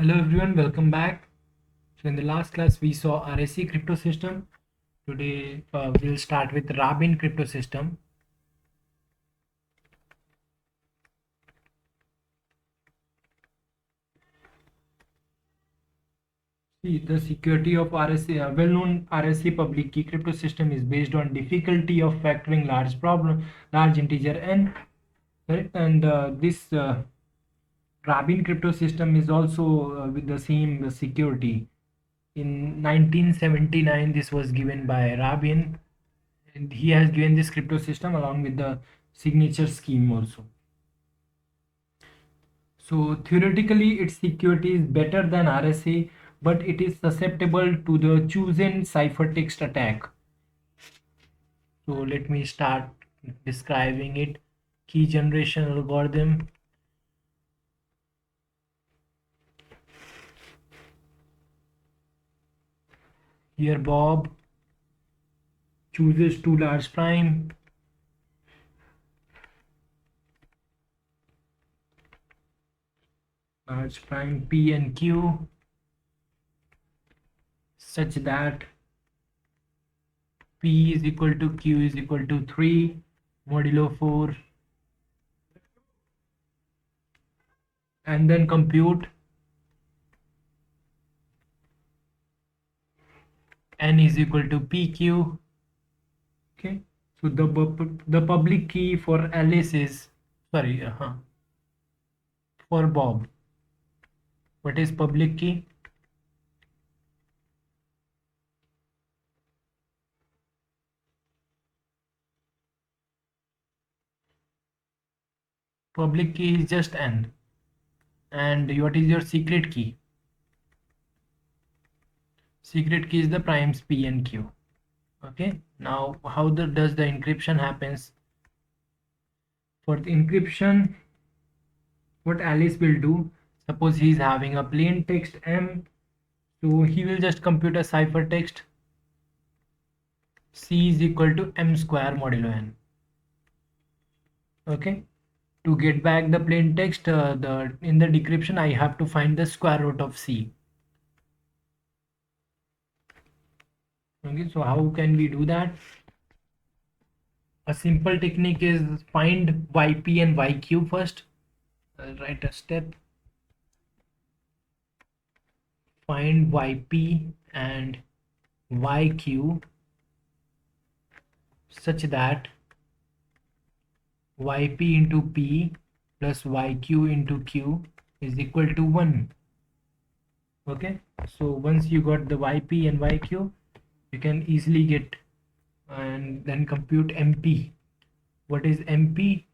Hello everyone, welcome back. So in the last class we saw RSC crypto system. Today we'll start with Rabin crypto system. See, the security of RSC, well-known RSC public key crypto system is based on difficulty of factoring large integer n. Right? And this Rabin crypto system is also with the same security. In 1979, this was given by Rabin, and he has given this crypto system along with the signature scheme also. So theoretically its security is better than RSA, but it is susceptible to the chosen ciphertext attack. So let me start describing it. Key generation algorithm. Here Bob chooses two large prime. Large prime P and Q such that P is equal to Q is equal to 3 modulo 4, and then compute n is equal to PQ. Okay, so the public key for Alice is for Bob. What is public key? Public key is just n. And what is your secret key? Secret key is the primes P and Q. Okay, now how does the encryption happens? For the encryption, what Alice will do, suppose he is having a plain text M, so he will just compute a ciphertext C is equal to M square modulo n. Okay, to get back the plain text, in the decryption I have to find the square root of C. Okay, so how can we do that? A simple technique is find YP and YQ first. I'll write a step. Find YP and YQ such that YP into P plus YQ into Q is equal to 1. Okay, so once you got the YP and YQ, you can easily get and then compute MP. What is MP?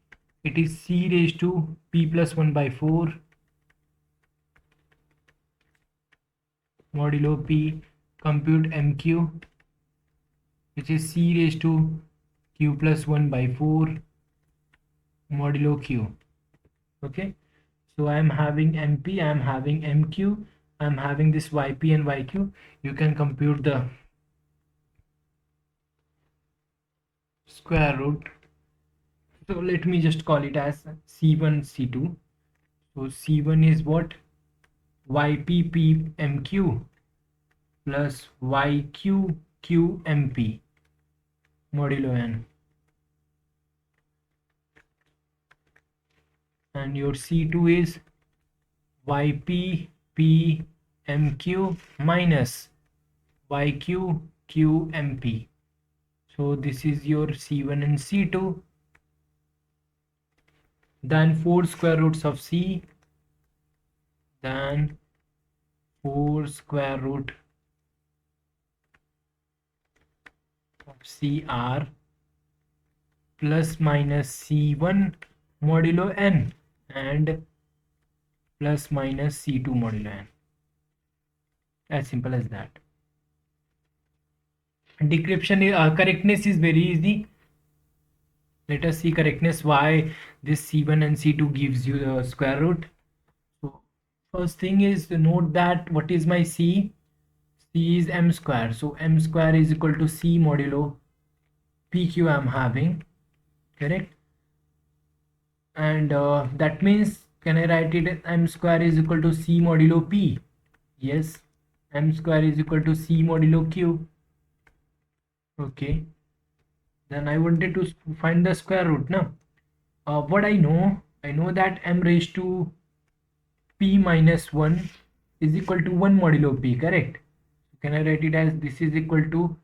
It is C raised to P plus 1 by 4 modulo P, compute MQ, which is C raised to Q plus 1 by 4 modulo Q. Okay, so I am having MP, I am having MQ, I am having this YP and YQ. You can compute the square root. So let me just call it as C1, C2. So C1 is what? YPPMQ plus YQQMP modulo n. And your C2 is YPPMQ minus YQQMP. So this is your C1 and C2. Then 4 square roots of C, then 4 square root of CR plus minus C1 modulo n and plus minus C2 modulo n. As simple as that. Decryption correctness is very easy. Let us see correctness, why this C1 and C2 gives you the square root. So first thing is to note that what is my C? C is M square. So M square is equal to C modulo PQ I am having, correct? And that means Can I write it as m square is equal to c modulo p? Yes, m square is equal to c modulo q. Okay, then I wanted to find the square root now. What I know that m raised to p minus 1 is equal to 1 modulo p, correct? Can I write it as this is equal to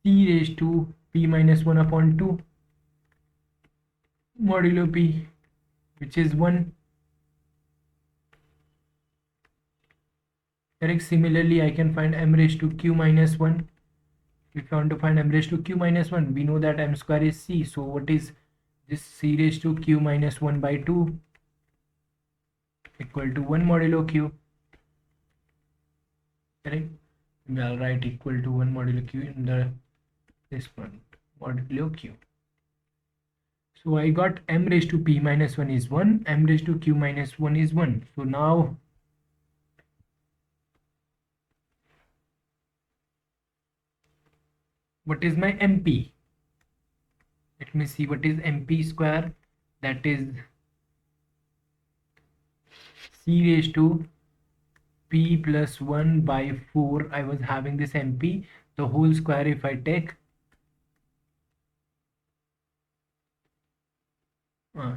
c raised to p minus 1 upon 2 modulo p, which is 1, correct? Similarly, I can find m raised to q minus 1. If I want to find m raised to q minus 1, we know that m square is c. So what is this? C raised to q minus 1 by 2 equal to 1 modulo q, correct? I'll write equal to 1 modulo q in the this one, modulo q. So I got m raised to p minus 1 is 1, m raised to q minus 1 is 1. So now what is my mp? Let me see what is mp square. That is c raised to p plus 1 by 4. I was having this mp, the whole square if I take,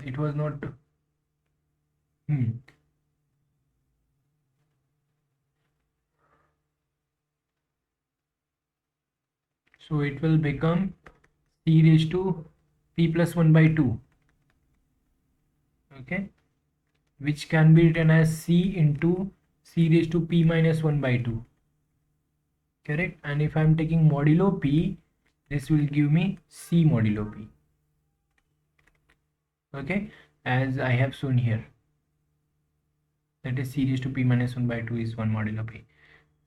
it was not, so it will become c raised to p plus 1 by 2, okay, which can be written as c into c raised to p minus 1 by 2, correct? And if I'm taking modulo p, this will give me c modulo p, okay, as I have shown here, that is c raised to p minus 1 by 2 is 1 modulo p.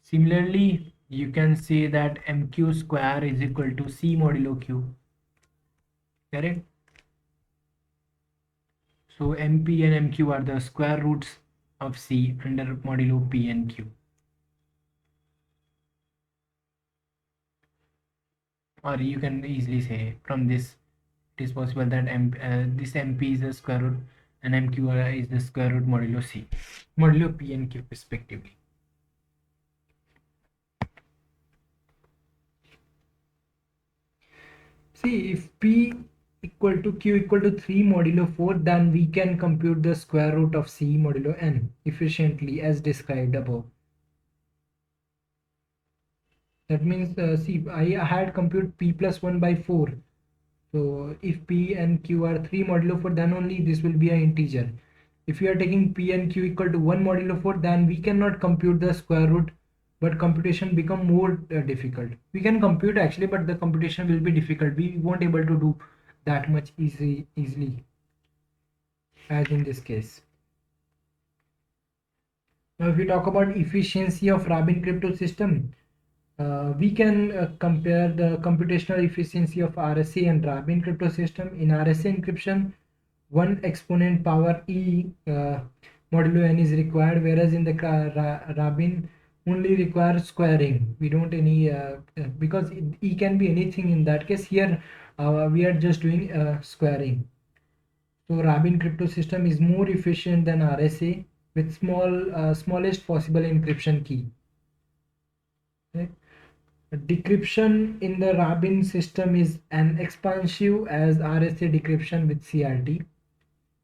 Similarly, you can say that mq square is equal to c modulo q, correct? So mp and mq are the square roots of c under modulo p and q. Or you can easily say from this it is possible that this mp is the square root and mq is the square root modulo c, modulo p and q respectively. See, if p equal to q equal to 3 modulo 4, then we can compute the square root of c modulo n efficiently as described above. That means, see, I had compute p plus 1 by 4. So if p and q are 3 modulo 4, then only this will be an integer. If you are taking p and q equal to 1 modulo 4, then we cannot compute the square root, but computation become more difficult. We can compute actually, but the computation will be difficult. We won't able to do that much easily as in this case. Now if we talk about efficiency of Rabin crypto system, we can compare the computational efficiency of RSA and Rabin crypto system. In RSA encryption, 1 exponent power e modulo n is required, whereas in the Rabin only requires squaring. We don't any because e can be anything in that case. Here we are just doing squaring. So Rabin crypto system is more efficient than RSA with smallest possible encryption key. Okay. Decryption in the Rabin system is as expansive as RSA decryption with CRT.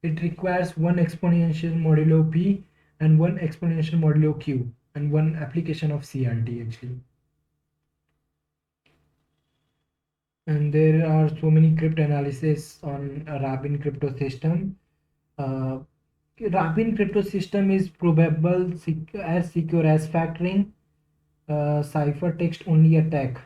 It requires 1 exponential modulo P and 1 exponential modulo Q and 1 application of CRT actually. And there are so many cryptanalysis on a Rabin crypto system. Rabin crypto system is probable as secure as factoring, ciphertext only attack.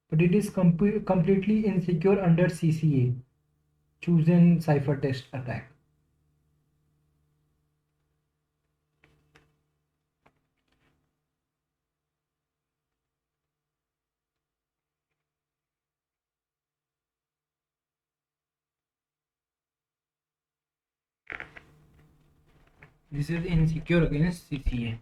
But it is completely insecure under CCA, chosen ciphertext attack. This is insecure against CCA.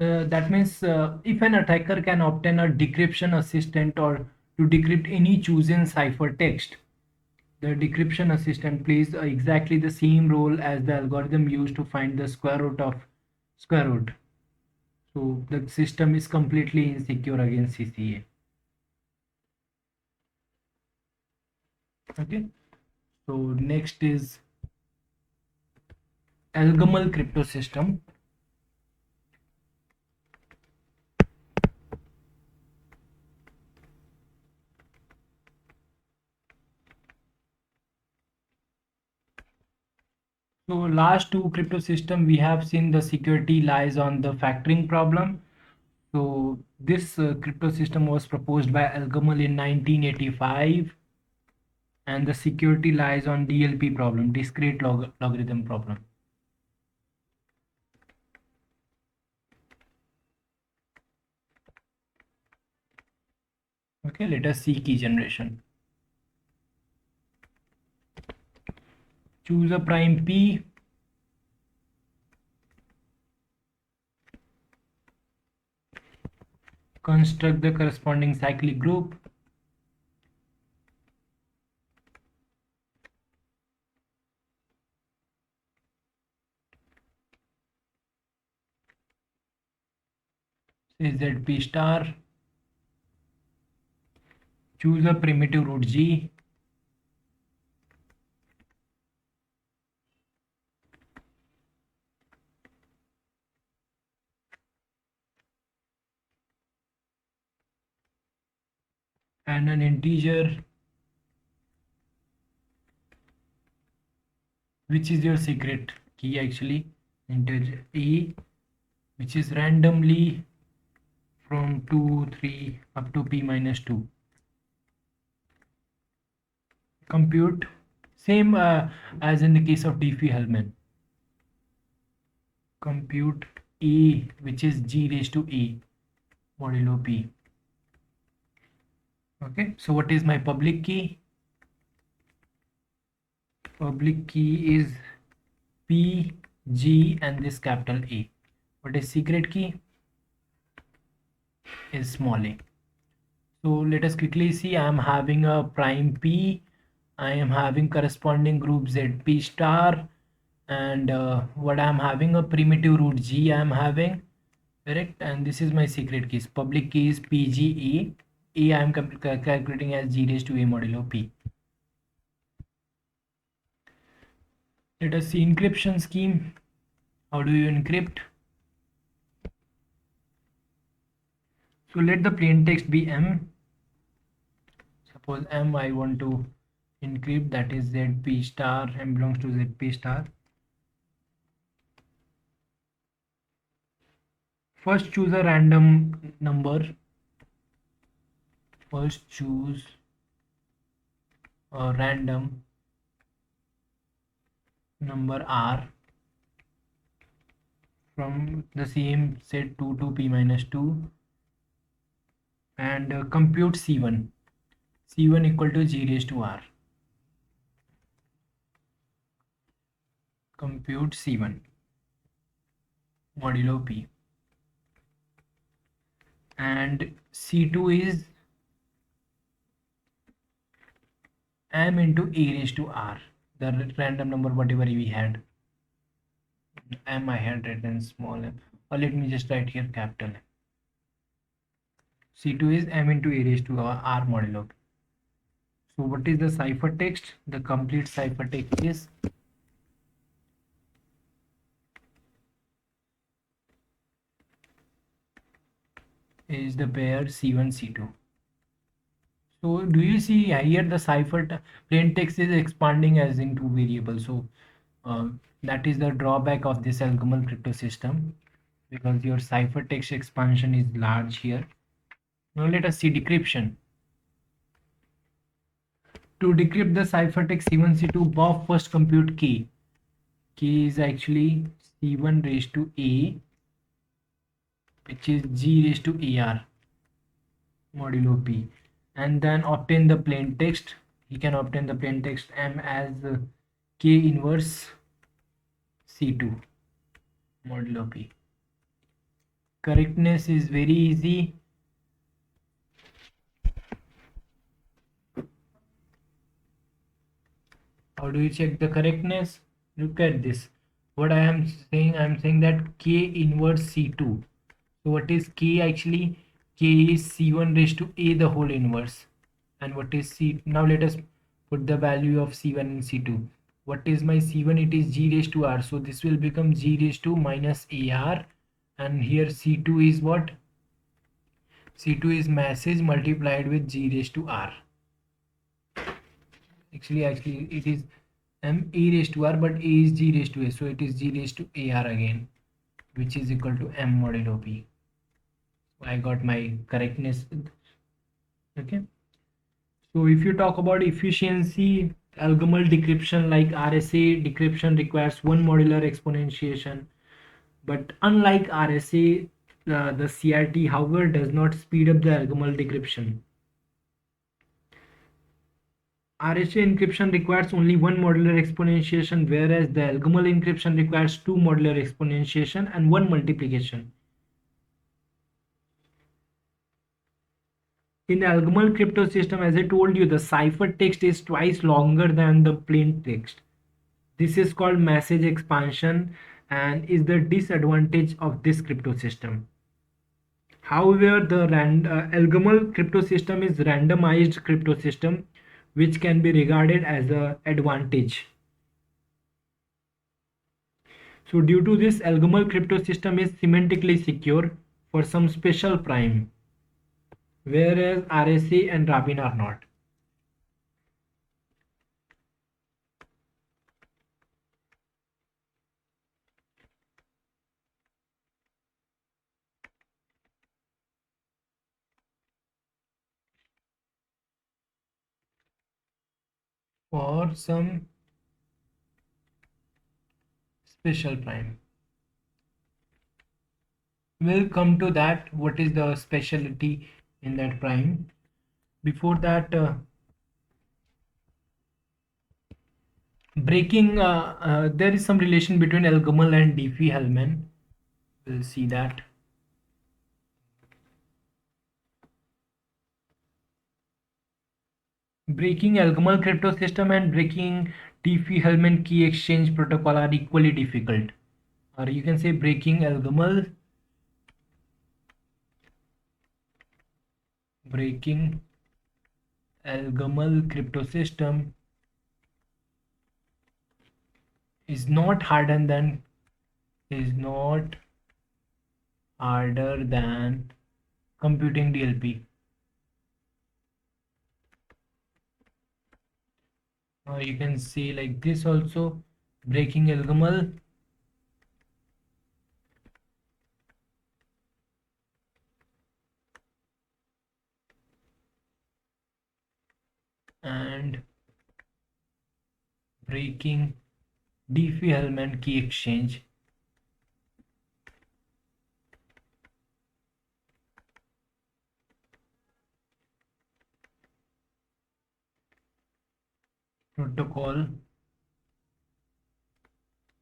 That means if an attacker can obtain a decryption assistant or to decrypt any chosen ciphertext, the decryption assistant plays exactly the same role as the algorithm used to find the square root of square root. So the system is completely insecure against CCA. Okay. So next is ElGamal crypto system. So last two crypto system we have seen the security lies on the factoring problem. So this crypto system was proposed by ElGamal in 1985, and the security lies on DLP problem, discrete logarithm problem. Okay, let us see key generation. Choose a prime P. Construct the corresponding cyclic group. Say ZP star. Choose a primitive root G. And an integer, which is your secret key actually, integer E, which is randomly from 2, 3 up to P minus 2. Compute, same as in the case of Diffie-Hellman. Compute E, which is G raised to E modulo P. Okay, so what is my public key? Public key is P, G and this capital A. What is secret key? Is small a. So let us quickly see. I am having a prime P. I am having corresponding group ZP star, and what I am having a primitive root G I am having, correct, and this is my secret keys. Public key is PGE. E I am calculating as G raised to A modulo P. Let us see encryption scheme. How do you encrypt? So let the plain text be M. Suppose M I want to encrypt, that is ZP star, M belongs to ZP star. First choose a random number. First choose a random number R from the same set 2 to P minus 2, and compute C1. C1 equal to G raised to R. Compute C1 modulo P. And C2 is M into A raised to R, the random number whatever we had. M I had written small m, or let me just write here capital M. C2 is M into A raised to R modulo. So what is the ciphertext? The complete ciphertext is the pair C1 C2. So do you see here the plain text is expanding as in two variables. So that is the drawback of this ElGamal crypto system, because your ciphertext expansion is large here. Now let us see decryption. To decrypt the ciphertext C1 C2, Bob first compute key. Key is actually C1 raised to A, which is G raised to AR modulo P, and then obtain the plain text. He can obtain the plain text M as K inverse C2 modulo P. Correctness is very easy. How do you check the correctness? Look at this. What I am saying, I am saying that K inverse C2. So what is K actually? K is C1 raised to A the whole inverse. And what is C? Now let us put the value of C1 and C2. What is my C1? It is G raised to R. So this will become G raised to minus AR. And here C2 is what? C2 is message multiplied with G raised to R. Actually it is M A raised to R, but A is G raised to A. So it is G raised to AR again, which is equal to M modulo P. I got my correctness. Okay. So if you talk about efficiency, ElGamal decryption like RSA decryption requires one modular exponentiation. But unlike RSA, the CRT, however, does not speed up the ElGamal decryption. RSA encryption requires only one modular exponentiation, whereas the ElGamal encryption requires two modular exponentiation and one multiplication. In the ElGamal crypto system, as I told you, the cipher text is twice longer than the plain text. This is called message expansion and is the disadvantage of this crypto system. However, the ElGamal crypto system is randomized crypto system, which can be regarded as an advantage. So due to this, ElGamal crypto system is semantically secure for some special prime, whereas RSA and Rabin are not. For some special prime. We'll come to that. What is the specialty in that prime? Before that, there is some relation between ElGamal and Diffie-Hellman. We'll see that. Breaking ElGamal crypto system and breaking Diffie-Hellman key exchange protocol are equally difficult. Or you can say breaking ElGamal crypto system is not harder than computing DLP. You can see like this also, breaking ElGamal and breaking Diffie-Hellman key exchange. Protocol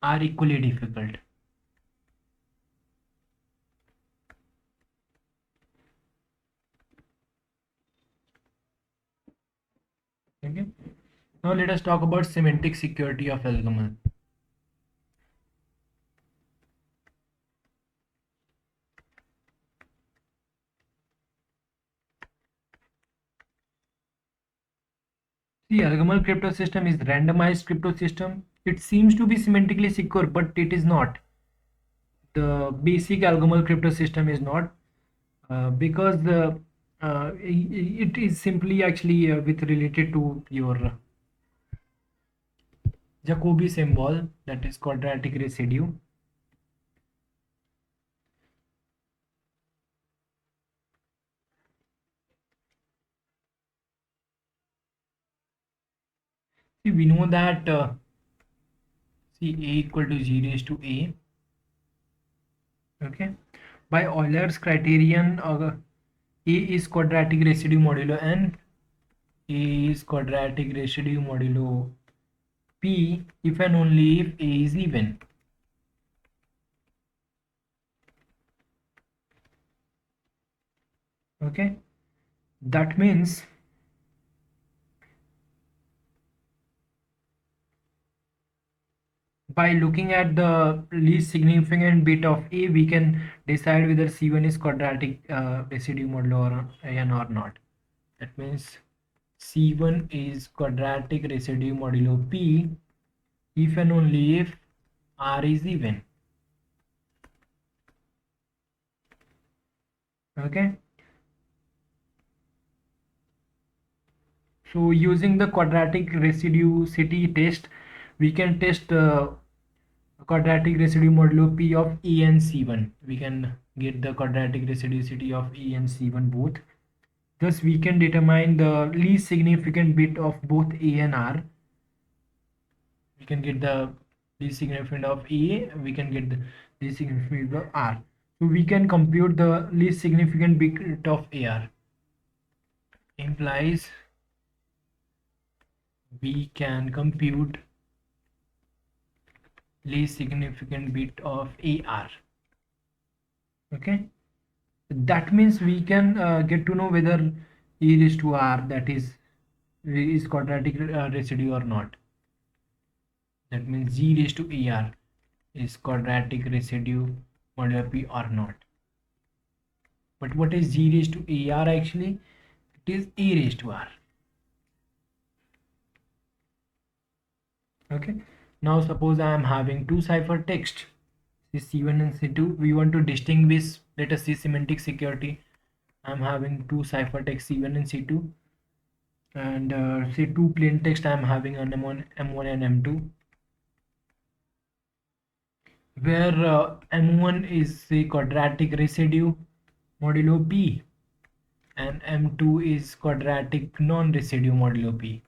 are equally difficult. Okay. Now let us talk about semantic security of ElGamal. The ElGamal crypto system is randomized crypto system. It seems to be semantically secure, but it is not. The basic ElGamal crypto system is not, because it is simply actually with related to your Jacobi symbol, that is quadratic residue. See, we know that see A equal to G raised to A. Okay, by Euler's criterion, A is quadratic residue modulo N. A is quadratic residue modulo P if and only if A is even. Okay, that means by looking at the least significant bit of A, we can decide whether C1 is quadratic residue modulo or n or not. That means C1 is quadratic residue modulo P if and only if R is even. Okay. So using the quadratic residue test, we can test the quadratic residue modulo P of E and C1. We can get the quadratic residue of E and C1 both. Thus, we can determine the least significant bit of both A and R. We can get the least significant of A, we can get the least significant of R. So we can compute the least significant bit of AR. Implies we can compute least significant bit of AR. Okay, that means we can get to know whether E raised to R, that is quadratic residue or not. That means G raised to AR is quadratic residue modulo P or not. But what is G raised to AR actually? It is E raised to R. Okay, now suppose I am having two ciphertext, C1 and C2. We want to distinguish, let us see semantic security. I am having two ciphertext C1 and C2, and say two plain text I am having an M1 and M2, where M1 is the quadratic residue modulo P and M2 is quadratic non-residue modulo P.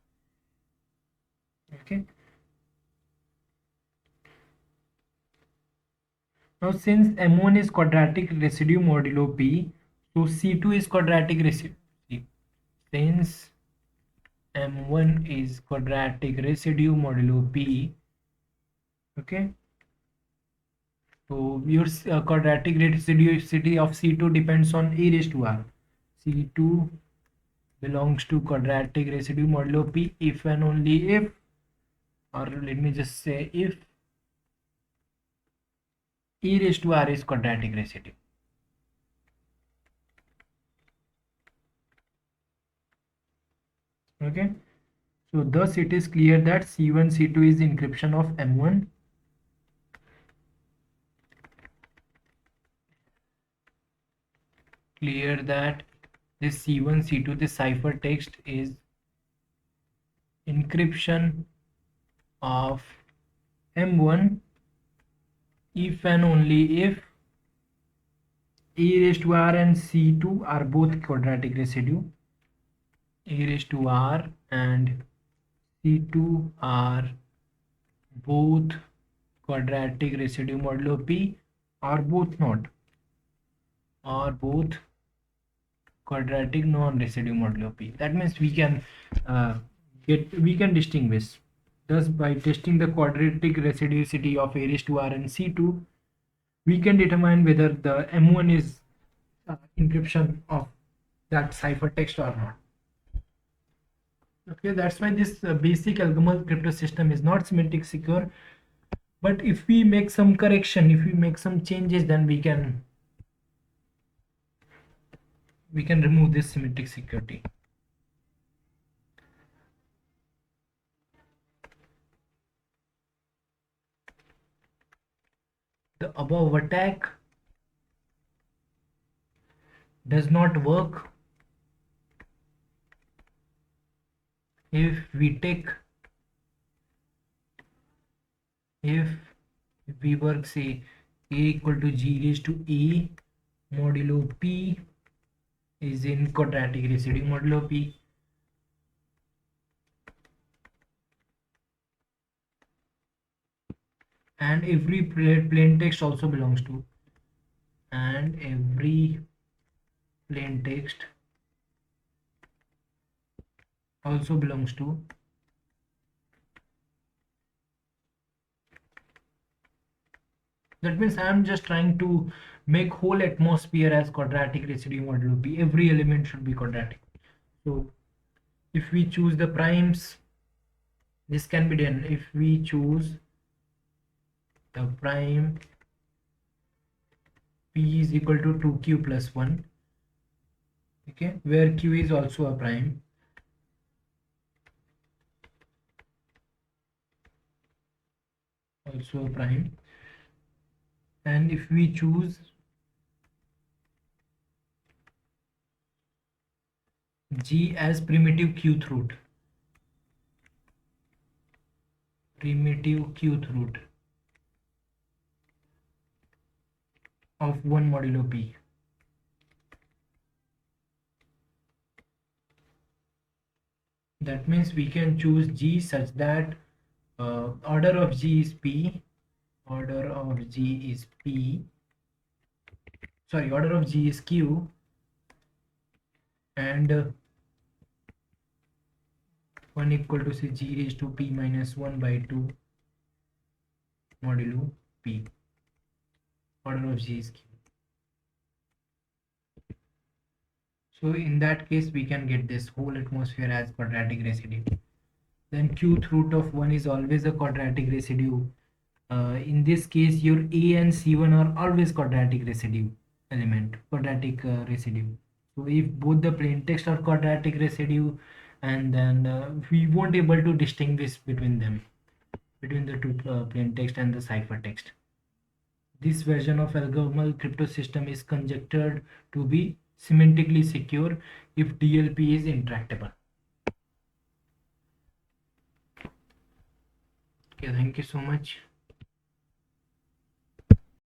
Okay. Now since M1 is quadratic residue modulo P, so C2 is quadratic residue. Since M1 is quadratic residue modulo P, okay, so your quadratic residuicity of C2 depends on E raised to R. C2 belongs to quadratic residue modulo P if and only if, or let me just say if E raised to R is quadratic residue. Okay, so thus it is clear that C1 C2 is encryption of M1. Clear that this C1 C2, this ciphertext is encryption of M1 if and only if E raised to R and C2 are both quadratic residue. E raised to R and C2 are both quadratic residue modulo P, or both not, or both quadratic non-residue modulo P. That means we can distinguish. Thus, by testing the quadratic residuicity of A raised to R and C2, we can determine whether the M1 is encryption of that ciphertext or not. Okay, that's why this basic ElGamal crypto system is not semantic secure. But if we make some correction, if we make some changes, then we can remove this semantic security. The above attack does not work if we take, if we work say A equal to G raised to A modulo P is in quadratic residue modulo P, and every plain text also belongs to, and every plain text also belongs to That means I am just trying to make whole atmosphere as quadratic residue modulo p. Every element should be quadratic. So if we choose the primes, this can be done. If we choose the prime p is equal to 2q plus 1, okay, where q is also a prime, and if we choose g as primitive qth root, of 1 modulo p, that means we can choose g such that order of g is p, order of g is p, sorry, order of g is q, and 1 equal to say g raised to p minus 1 by 2 modulo p, order of g is q. So in that case we can get this whole atmosphere as quadratic residue. Then qth root of 1 is always a quadratic residue. In this case your a and c1 are always quadratic residue element, quadratic residue. So if both the plain text are quadratic residue, and then we won't able to distinguish between them, between the two plain text and the ciphertext. This version of ElGamal crypto system is conjectured to be semantically secure if DLP is intractable. Okay, thank you so much.